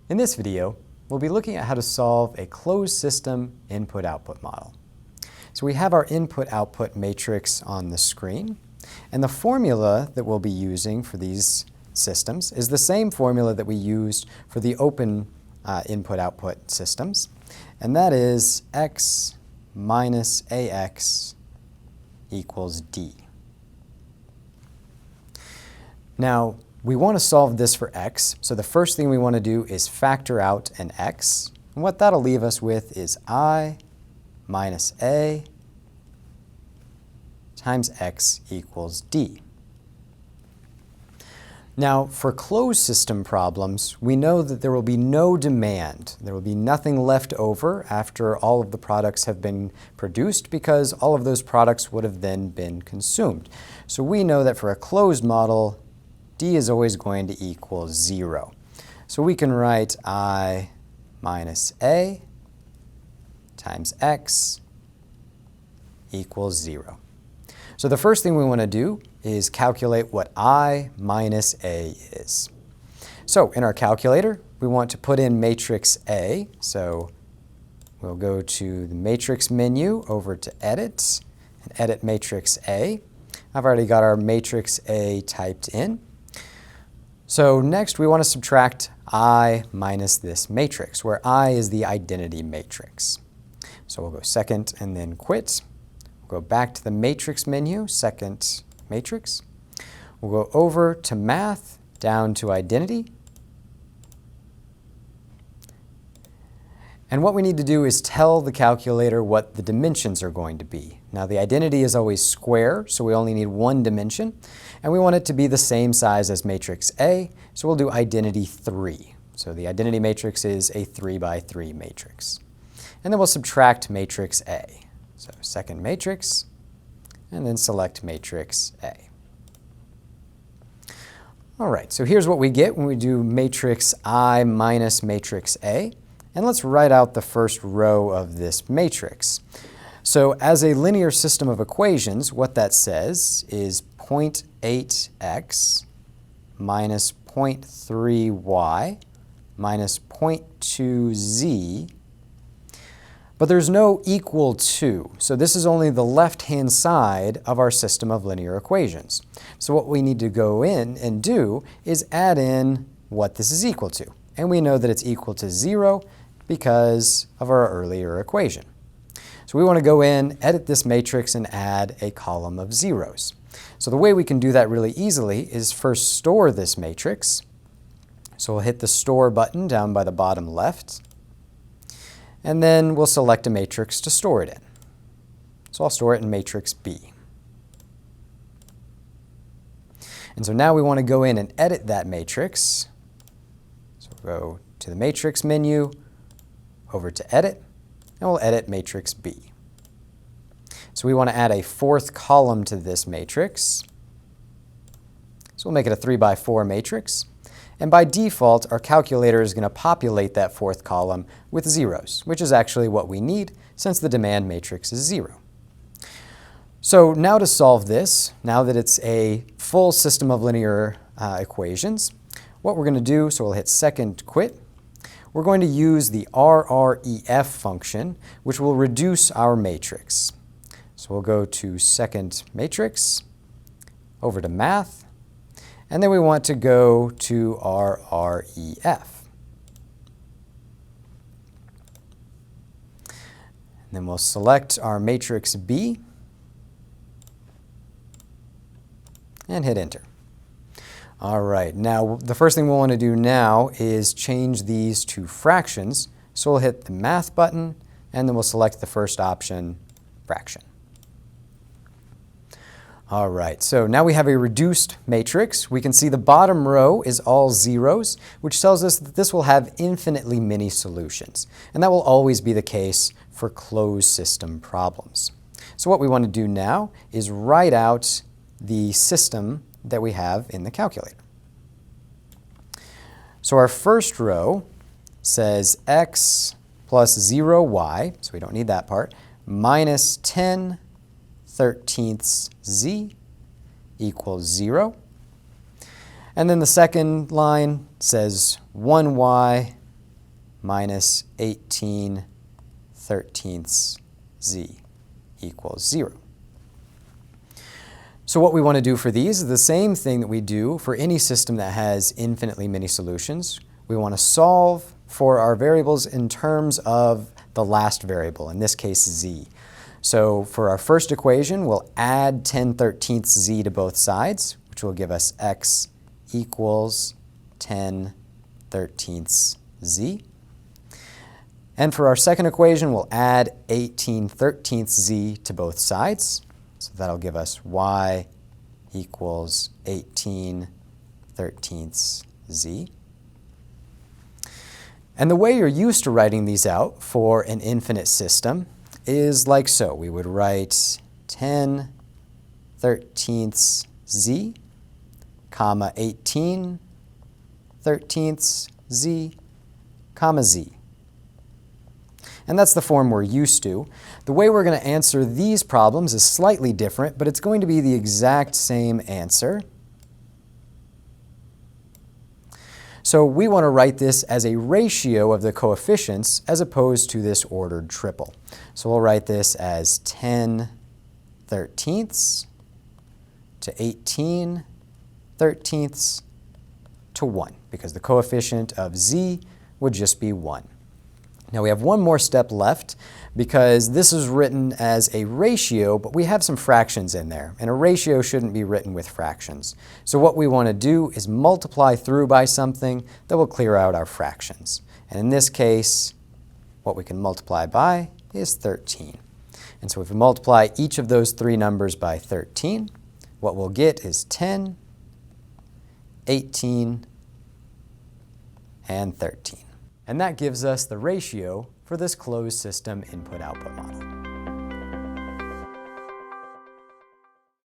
In this video, we'll be looking at how to solve a closed system input-output model. So we have our input-output matrix on the screen, and the formula that we'll be using for these systems is the same formula that we used for the open input-output systems, and that is x minus ax equals d. Now, we want to solve this for x, so the first thing we want to do is factor out an x. And what that'll leave us with is I minus a times x equals d. Now, for closed system problems, we know that there will be no demand. There will be nothing left over after all of the products have been produced because all of those products would have then been consumed. So we know that for a closed model, d is always going to equal 0. So we can write I minus a times x equals 0. So the first thing we want to do is calculate what I minus a is. So in our calculator, we want to put in matrix A. So we'll go to the matrix menu over to Edit and edit matrix A. I've already got our matrix A typed in. So next we want to subtract I minus this matrix, where I is the identity matrix. So we'll go second and then quit. We'll go back to the matrix menu, second matrix. We'll go over to math, down to identity. And what we need to do is tell the calculator what the dimensions are going to be. Now the identity is always square, so we only need one dimension. And we want it to be the same size as matrix A, so we'll do identity 3. So the identity matrix is a 3 by 3 matrix. And then we'll subtract matrix A. So second matrix, and then select matrix A. All right, so here's what we get when we do matrix I minus matrix A. And let's write out the first row of this matrix. So as a linear system of equations, what that says is 0.8x minus 0.3y minus 0.2z. But there's no equal to, so this is only the left-hand side of our system of linear equations. So what we need to go in and do is add in what this is equal to. And we know that it's equal to 0 because of our earlier equation. So we want to go in, edit this matrix, and add a column of zeros. So the way we can do that really easily is first store this matrix. So we'll hit the Store button down by the bottom left. And then we'll select a matrix to store it in. So I'll store it in matrix B. And so now we want to go in and edit that matrix. So we'll go to the matrix menu, over to Edit, and we'll edit matrix B. So we want to add a fourth column to this matrix. So we'll make it a 3 by 4 matrix. And by default, our calculator is going to populate that fourth column with zeros, which is actually what we need since the demand matrix is 0. So now to solve this, now that it's a full system of linear equations, what we're going to do, so we'll hit second quit. We're going to use the RREF function, which will reduce our matrix. So we'll go to second matrix, over to math, and then we want to go to RREF. And then we'll select our matrix B and hit enter. All right, now the first thing we'll want to do now is change these to fractions. So we'll hit the math button, and then we'll select the first option, fraction. All right, so now we have a reduced matrix. We can see the bottom row is all zeros, which tells us that this will have infinitely many solutions. And that will always be the case for closed system problems. So what we want to do now is write out the system that we have in the calculator. So our first row says x plus 0y, so we don't need that part, minus 10/13 z equals 0. And then the second line says 1y minus 18/13 z equals 0. So what we want to do for these is the same thing that we do for any system that has infinitely many solutions. We want to solve for our variables in terms of the last variable, in this case z. So for our first equation, we'll add 10/13 z to both sides, which will give us x equals 10/13 z. And for our second equation, we'll add 18/13 z to both sides. So that'll give us y equals 18/13 z. And the way you're used to writing these out for an infinite system is like so. We would write 10/13 z, comma 18/13 z, comma z. And that's the form we're used to. The way we're going to answer these problems is slightly different, but it's going to be the exact same answer. So we want to write this as a ratio of the coefficients as opposed to this ordered triple. So we'll write this as 10/13 to 18/13 to 1, because the coefficient of z would just be 1. Now we have one more step left, because this is written as a ratio, but we have some fractions in there, and a ratio shouldn't be written with fractions. So what we want to do is multiply through by something that will clear out our fractions. And in this case, what we can multiply by is 13. And so if we multiply each of those three numbers by 13, what we'll get is 10, 18, and 13. And that gives us the ratio for this closed system input-output model.